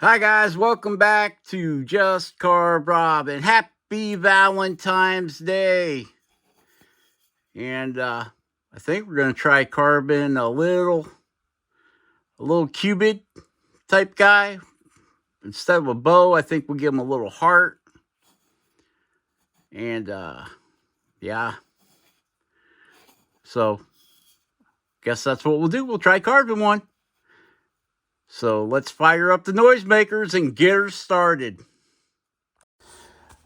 Hi guys, welcome back to Just Carb Rob and happy Valentine's Day. And I think we're gonna try carving a little Cupid type guy. Instead of a bow, I think we'll give him a little heart. And yeah, so guess that's what we'll do. We'll try carving one. So let's fire up the noisemakers and get her started.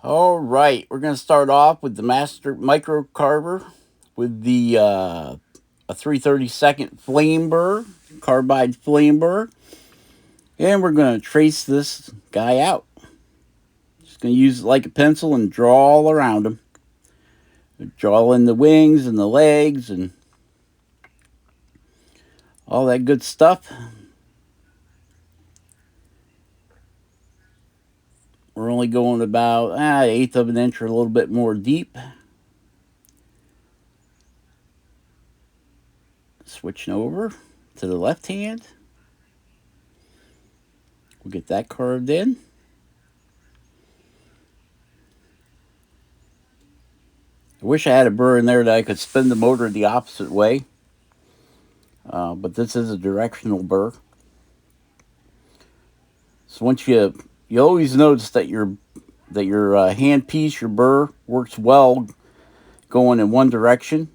All right, we're going to start off with the Master Micro Carver with the a 3/32 flame burr, carbide flame burr, and we're going to trace this guy out. Just going to use it like a pencil and draw all around him. Draw in the wings and the legs and all that good stuff. We're only going about an eighth of an inch or a little bit more deep. Switching over to the left hand. We'll get that carved in. I wish I had a burr in there that I could spin the motor the opposite way. But this is a directional burr. So once you always notice that your hand piece, your burr, works well going in one direction.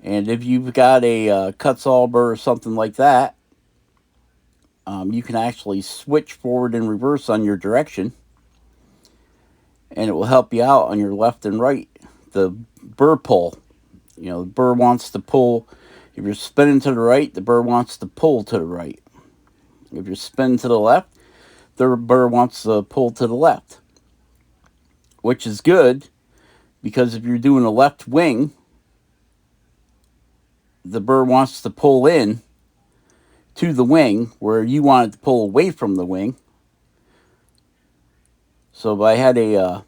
And if you've got a cut-saw burr or something like that, you can actually switch forward and reverse on your direction, and it will help you out on your left and right. The burr pull, the burr wants to pull. If you're spinning to the right, the burr wants to pull to the right. If you're spinning to the left, the burr wants to pull to the left, which is good because if you're doing a left wing, the burr wants to pull in to the wing where you want it to pull away from the wing. So if I had a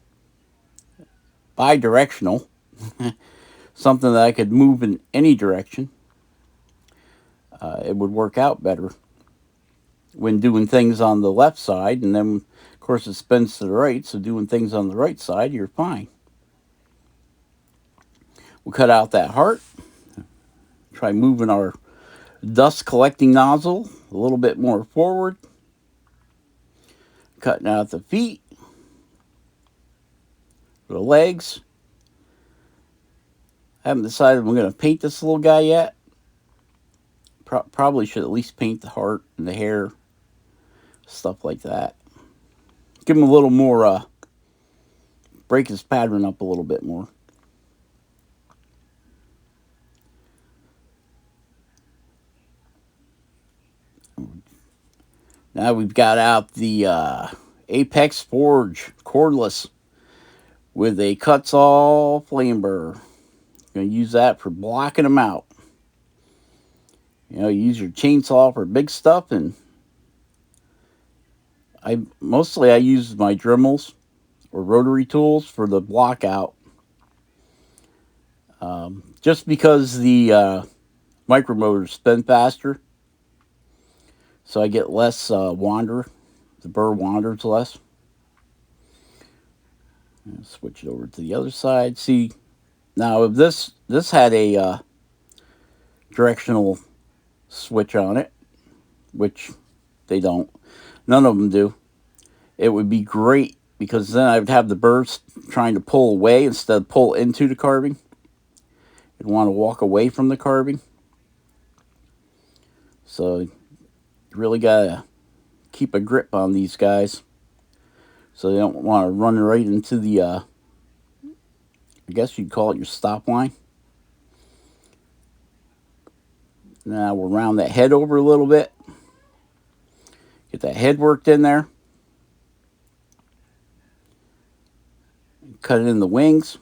bi-directional, something that I could move in any direction, it would work out better when doing things on the left side, and then of course it spins to the right, so doing things on the right side, you're fine. We'll cut out that heart. Try moving our dust collecting nozzle a little bit more forward. Cutting out the feet, the legs. I haven't decided I'm going to paint this little guy yet. Probably should at least paint the heart and the hair, stuff like that. Give him a little more, break his pattern up a little bit more. Now we've got out the Apex Forge cordless with a cut-saw flame burr. Going to use that for blocking them out. You use your chainsaw for big stuff, and I use my Dremels or rotary tools for the block out. Just because the micromotors spin faster, so I get less wander. The burr wanders less. Switch it over to the other side. See, now if this had a directional switch on it, which they don't, none of them do, it would be great because then I would have the burrs trying to pull away instead of pull into the carving. You'd want to walk away from the carving. So you really got to keep a grip on these guys so they don't want to run right into the, I guess you'd call it your stop line. Now we'll round that head over a little bit. Get that head worked in there. Cut it in the wings.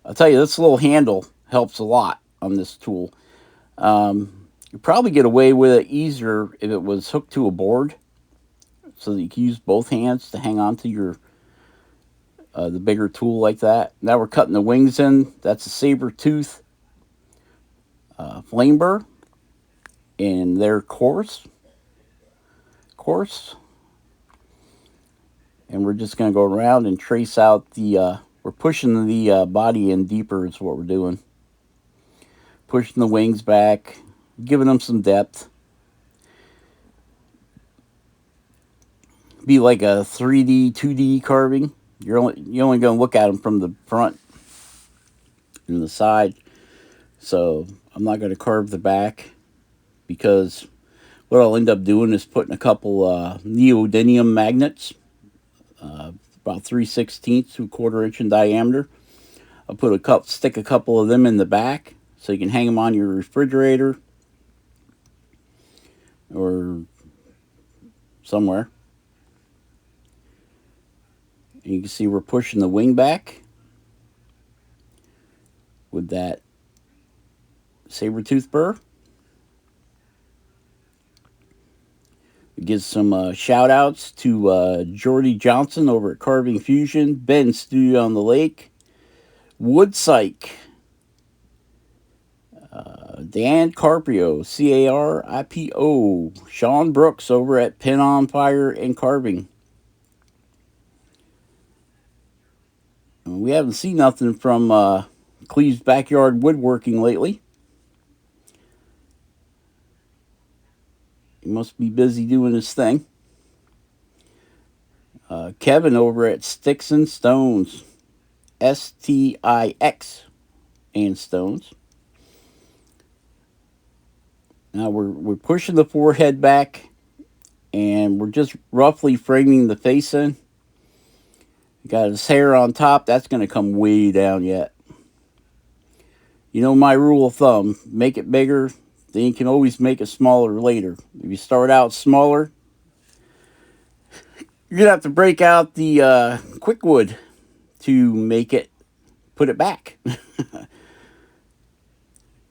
I'll tell you, this little handle helps a lot on this tool. You'd probably get away with it easier if it was hooked to a board, so that you can use both hands to hang on to your the bigger tool like that. Now we're cutting the wings in. That's a saber tooth flame burr, and they're coarse. course. And we're just going to go around and trace out the, we're pushing the body in deeper is what we're doing. Pushing the wings back, giving them some depth. Be like a 3D, 2D carving. You're only going to look at them from the front and the side. So I'm not going to carve the back, because what I'll end up doing is putting a couple neodymium magnets, about 3/16 to 1/4 inch in diameter. I'll stick a couple of them in the back so you can hang them on your refrigerator or somewhere. And you can see we're pushing the wing back with that saber-tooth burr. Give some shout outs to Jordy Johnson over at Carving Fusion, Ben Studio on the Lake, Woodsyke, Dan Carpio, Caripo, Sean Brooks over at Pin on Fire and Carving. We haven't seen nothing from Cleve's Backyard Woodworking lately. He must be busy doing his thing. Kevin over at Sticks and Stones, STIX and Stones. Now we're pushing the forehead back, and we're just roughly framing the face in. Got his hair on top. That's going to come way down yet. You know my rule of thumb: make it bigger, then you can always make it smaller later. If you start out smaller, you're going to have to break out the quickwood to put it back.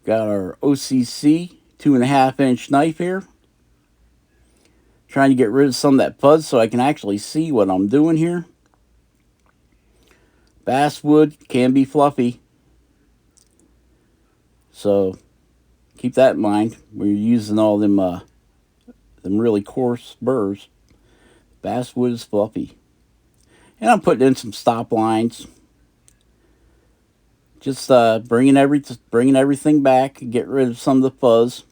Got our OCC 2.5 inch knife here. Trying to get rid of some of that fuzz so I can actually see what I'm doing here. Basswood can be fluffy, so keep that in mind when you're using all them really coarse burrs. Basswood is fluffy. And I'm putting in some stop lines. Just bringing everything back, get rid of some of the fuzz.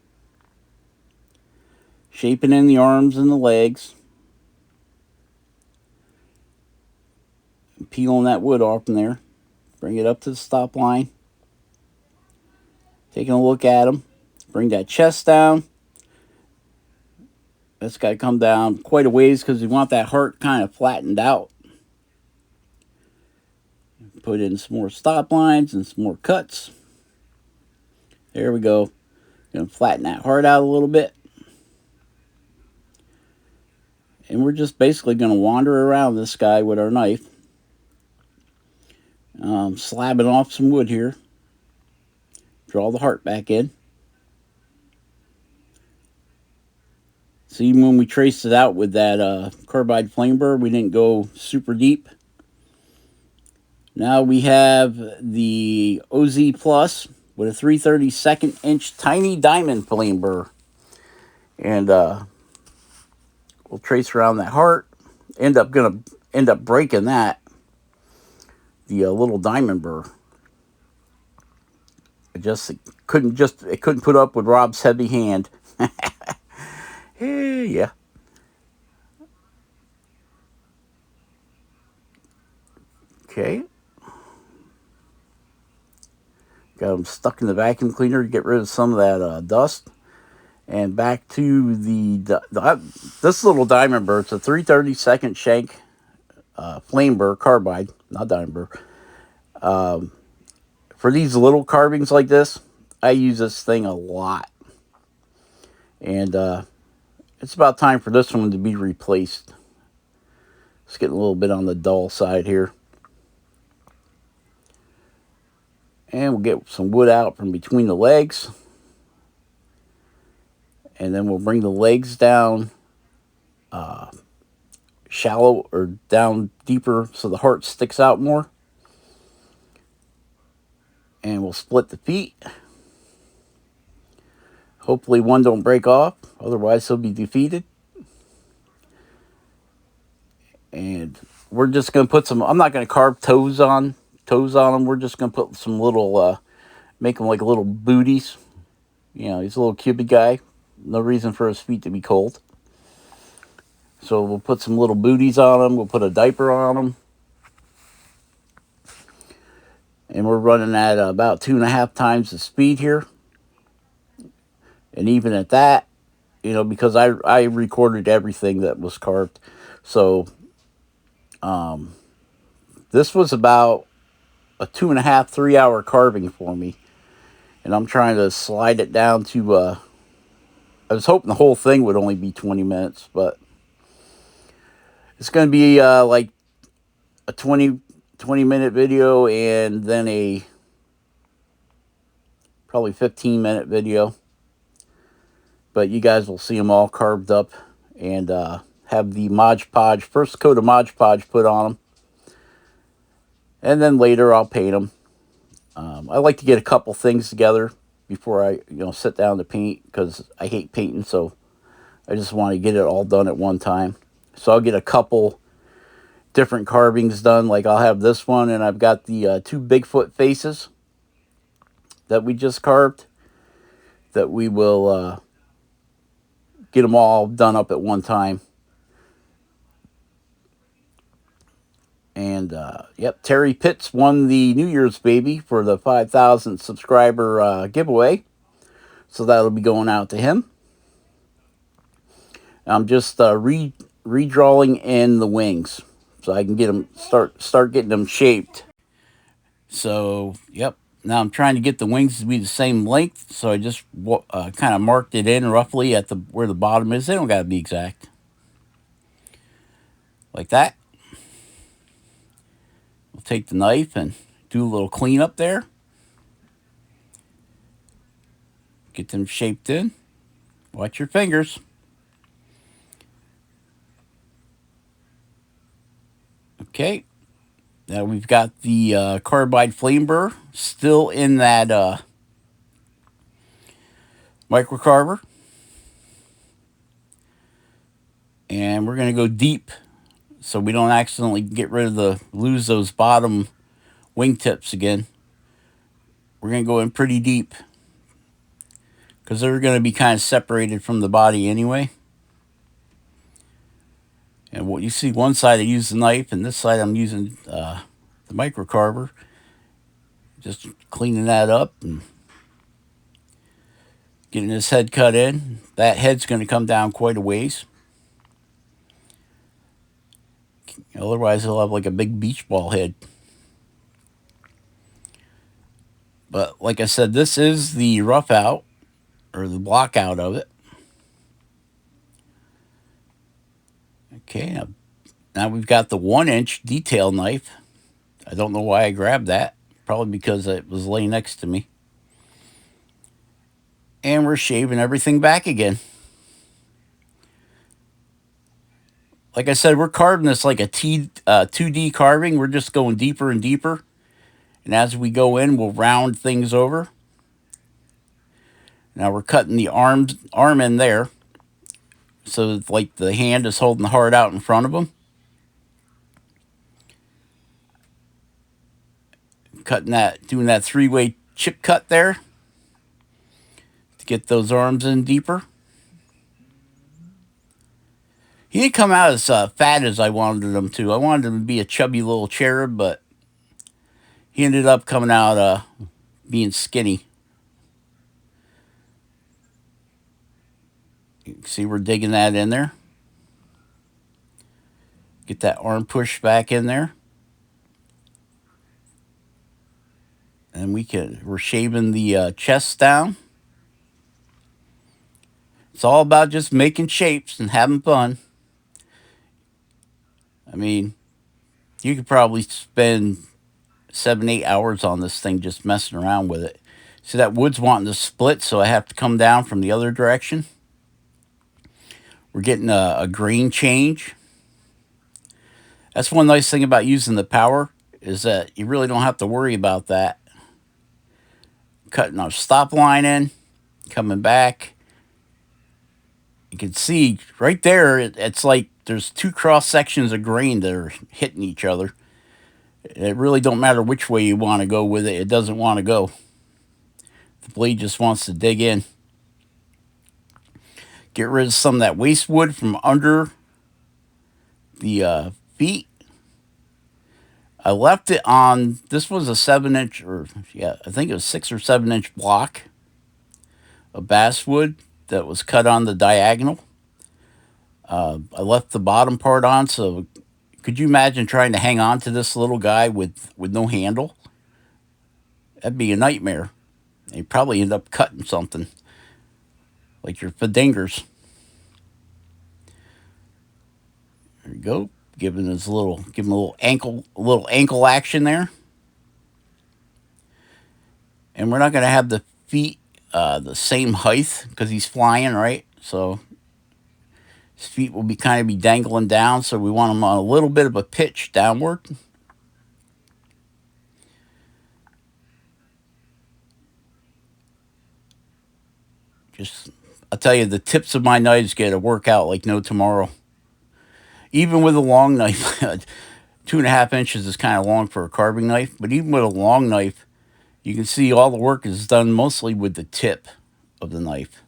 Shaping in the arms and the legs. And peeling that wood off from there. Bring it up to the stop line. Taking a look at them. Bring that chest down. That's got to come down quite a ways because we want that heart kind of flattened out. Put in some more stop lines and some more cuts. There we go. Gonna flatten that heart out a little bit. And we're just basically going to wander around this guy with our knife. Slabbing off some wood here. Draw the heart back in. So even when we traced it out with that carbide flame burr, we didn't go super deep. Now we have the OZ Plus with a 3/32 inch tiny diamond flame burr. And we'll trace around that heart. Gonna end up breaking that. The little diamond burr. It couldn't put up with Rob's heavy hand. Yeah. Okay. Got them stuck in the vacuum cleaner to get rid of some of that dust. And back to this little diamond burr. It's a 3/32 shank flame burr, carbide, not diamond burr. For these little carvings like this, I use this thing a lot. And it's about time for this one to be replaced. It's getting a little bit on the dull side here. And we'll get some wood out from between the legs. And then we'll bring the legs down shallow or down deeper so the heart sticks out more. And we'll split the feet. Hopefully one don't break off, otherwise he'll be defeated. And we're just going to put some, I'm not going to carve toes on them. We're just going to put some little, make them like little booties. You know, he's a little Cupid guy. No reason for his feet to be cold. So we'll put some little booties on him. We'll put a diaper on him. And we're running at about 2.5 times the speed here. And even at that, you know, because I recorded everything that was carved. So this was about a 2.5, 3 hour carving for me. And I'm trying to slide it down to, I was hoping the whole thing would only be 20 minutes, but it's going to be like a 20-minute video and then a probably 15-minute video. But you guys will see them all carved up and have the Mod Podge, first coat of Mod Podge put on them. And then later I'll paint them. I like to get a couple things together before I sit down to paint, because I hate painting, so I just want to get it all done at one time. So I'll get a couple different carvings done. Like I'll have this one, and I've got the 2 Bigfoot faces that we just carved, that we will get them all done up at one time. And yep, Terry Pitts won the New Year's baby for the 5,000 subscriber giveaway, so that'll be going out to him. I'm just redrawing in the wings so I can get them start getting them shaped. So yep, now I'm trying to get the wings to be the same length, so I just kind of marked it in roughly at where the bottom is. They don't got to be exact, like that. We'll take the knife and do a little cleanup there. Get them shaped in. Watch your fingers. Okay. Now we've got the carbide flame burr still in that microcarver. And we're going to go deep so we don't accidentally lose those bottom wingtips again. We're going to go in pretty deep because they're going to be kind of separated from the body anyway. And what you see, one side I use the knife, and this side I'm using the microcarver. Just cleaning that up and getting this head cut in. That head's going to come down quite a ways. Otherwise, it'll have like a big beach ball head. But like I said, this is the rough out, or the block out of it. Okay, now we've got the 1-inch detail knife. I don't know why I grabbed that. Probably because it was laying next to me. And we're shaving everything back again. Like I said, we're carving this like a 2D carving. We're just going deeper and deeper. And as we go in, we'll round things over. Now we're cutting the arm in there, so it's like the hand is holding the heart out in front of them. Cutting that, doing that 3-way chip cut there to get those arms in deeper. He didn't come out as fat as I wanted him to. I wanted him to be a chubby little cherub, but he ended up coming out being skinny. You can see we're digging that in there. Get that arm pushed back in there. And we're shaving the chest down. It's all about just making shapes and having fun. I mean, you could probably spend 7-8 hours on this thing just messing around with it. See, that wood's wanting to split, so I have to come down from the other direction. We're getting a grain change. That's one nice thing about using the power, is that you really don't have to worry about that. Cutting our stop line in, coming back, You can see right there, it's like there's two cross sections of grain that are hitting each other. It really don't matter which way you want to go with it. It doesn't want to go. The blade just wants to dig in. Get rid of some of that waste wood from under the feet. I left it on, this was a 7 inch, or yeah, I think it was 6 or 7 inch block of basswood that was cut on the diagonal. I left the bottom part on, so could you imagine trying to hang on to this little guy with no handle? That'd be a nightmare. You'd probably end up cutting something, like your fingers. There you go. Give him a little ankle action there. And we're not going to have the feet the same height because he's flying, right? So his feet will be kind of be dangling down. So we want them on a little bit of a pitch downward. I'll tell you, the tips of my knives get a workout like no tomorrow. Even with a long knife, 2.5 inches is kind of long for a carving knife, but even with a long knife, you can see all the work is done mostly with the tip of the knife.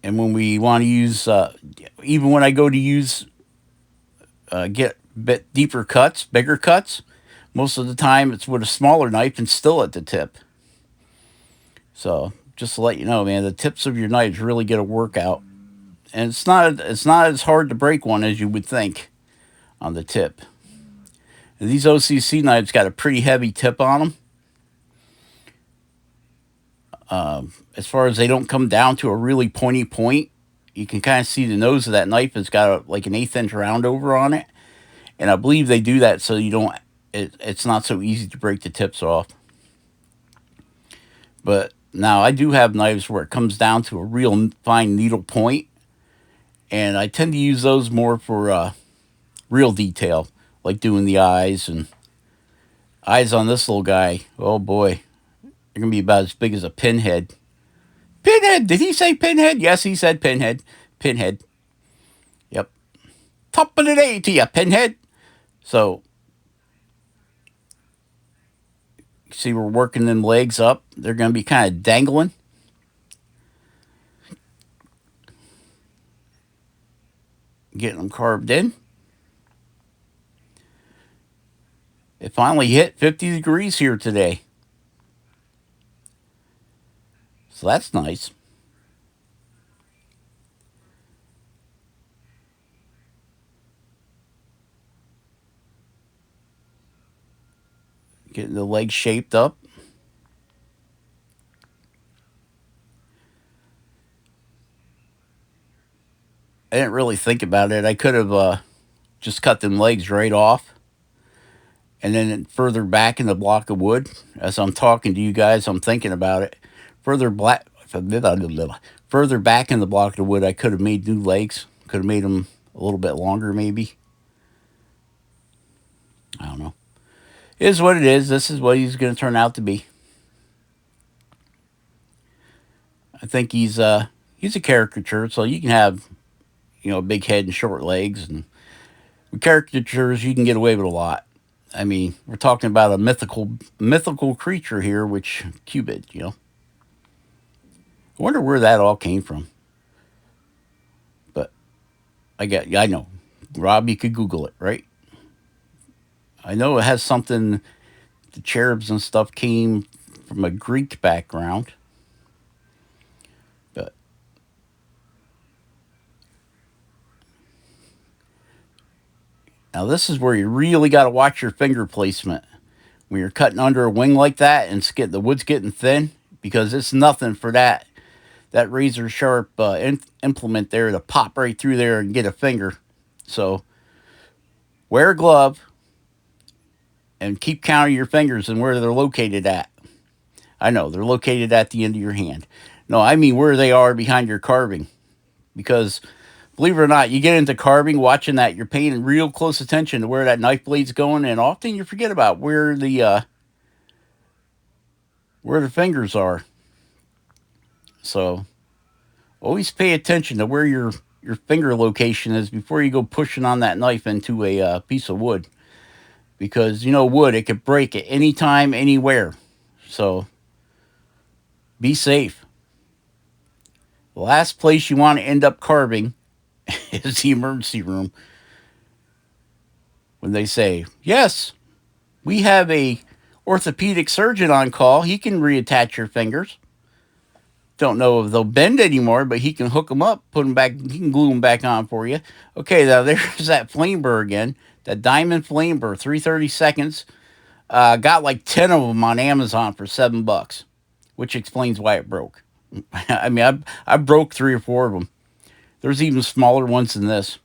And when we want to use, even when I go to use, get a bit deeper cuts, bigger cuts, most of the time it's with a smaller knife and still at the tip. So just to let you know, man, the tips of your knives really get a workout. And it's not as hard to break one as you would think on the tip. And these OCC knives got a pretty heavy tip on them. As far as they don't come down to a really pointy point, you can kind of see the nose of that knife has got like an 1/8 inch round over on it. And I believe they do that so you don't, it's not so easy to break the tips off. But now I do have knives where it comes down to a real fine needle point, and I tend to use those more for real detail, like doing the eyes. And eyes on this little guy, oh boy, they're going to be about as big as a pinhead. Pinhead! Did he say pinhead? Yes, he said pinhead. Pinhead. Yep. Top of the day to you, pinhead. So, see, we're working them legs up. They're going to be kind of dangling. Getting them carved in. It finally hit 50 degrees here today. So that's nice. Getting the legs shaped up. I didn't really think about it. I could have just cut them legs right off. And then further back in the block of wood, as I'm talking to you guys, I'm thinking about it. Further back in the block of wood, I could have made new legs. Could have made them a little bit longer, maybe. I don't know. It is what it is. This is what he's going to turn out to be. I think he's a caricature, so you can have, a big head and short legs, and with caricatures you can get away with a lot. I mean, we're talking about a mythical creature here, which Cupid. I wonder where that all came from. But I know, Rob, you could Google it, right? I know it has something. The cherubs and stuff came from a Greek background, but now this is where you really got to watch your finger placement when you're cutting under a wing like that and the wood's getting thin, because it's nothing for that razor sharp implement there to pop right through there and get a finger. So wear a glove and keep counting your fingers and where they're located at. I know they're located at the end of your hand. No, I mean where they are behind your carving, because believe it or not, you get into carving, watching that, you're paying real close attention to where that knife blade's going, and often you forget about where the fingers are. So Always pay attention to where your finger location is before you go pushing on that knife into a piece of wood, because wood, it could break at any time, anywhere. So be safe. The last place you want to end up carving is the emergency room, when they say, yes, we have a orthopedic surgeon on call. He can reattach your fingers. Don't know if they'll bend anymore, but he can hook them up, put them back. He can glue them back on for you. Okay, now there's that flame burr again. That diamond flame burr, 332nds. Got like 10 of them on Amazon for $7, which explains why it broke. I mean, I broke 3 or 4 of them. There's even smaller ones than this.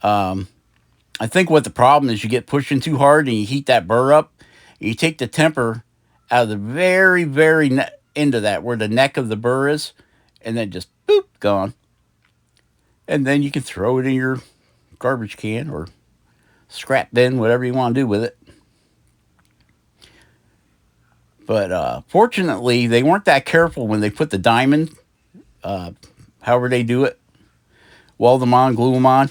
I think what the problem is, you get pushing too hard and you heat that burr up. And you take the temper out of the very, very end of that, where the neck of the burr is, and then just boop, gone. And then you can throw it in your garbage can or scrap bin, whatever you want to do with it. But fortunately, they weren't that careful when they put the diamond, however they do it, weld them on, glue them on.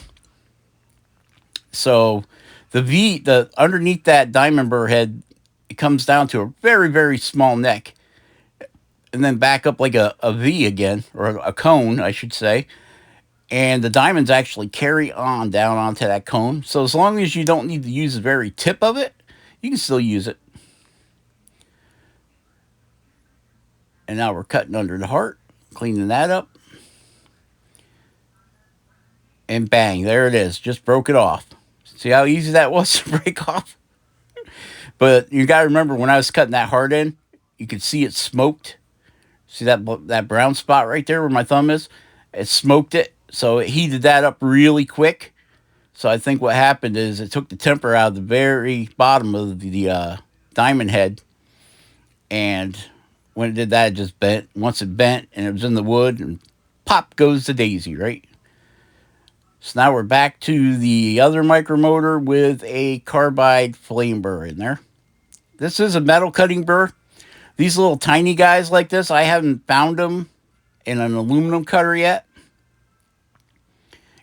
So the underneath that diamond burr head, it comes down to a very, very small neck, and then back up like a V again, or a cone, I should say. And the diamonds actually carry on down onto that cone. So as long as you don't need to use the very tip of it, you can still use it. And now we're cutting under the heart, cleaning that up. And bang, there it is. Just broke it off. See how easy that was to break off? But you got to remember, when I was cutting that heart in, you could see it smoked. See that brown spot right there where my thumb is? It smoked it. So it heated that up really quick. So I think what happened is it took the temper out of the very bottom of the diamond head. And when it did that, it just bent. Once it bent and it was in the wood, and pop goes the daisy, right? So now we're back to the other micromotor with a carbide flame burr in there. This is a metal cutting burr. These little tiny guys like this, I haven't found them in an aluminum cutter yet.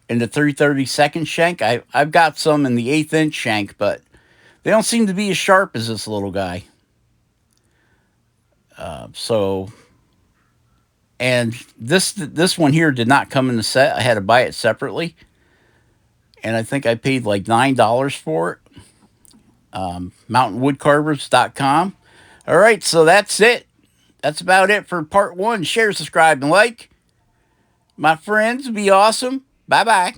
In the 332nd shank, I've got some in the 1/8" shank, but they don't seem to be as sharp as this little guy. And this one here did not come in the set. I had to buy it separately. And I think I paid like $9 for it. Mountainwoodcarvers.com. All right, so that's it. That's about it for part 1. Share, subscribe, and like. My friends, be awesome. Bye-bye.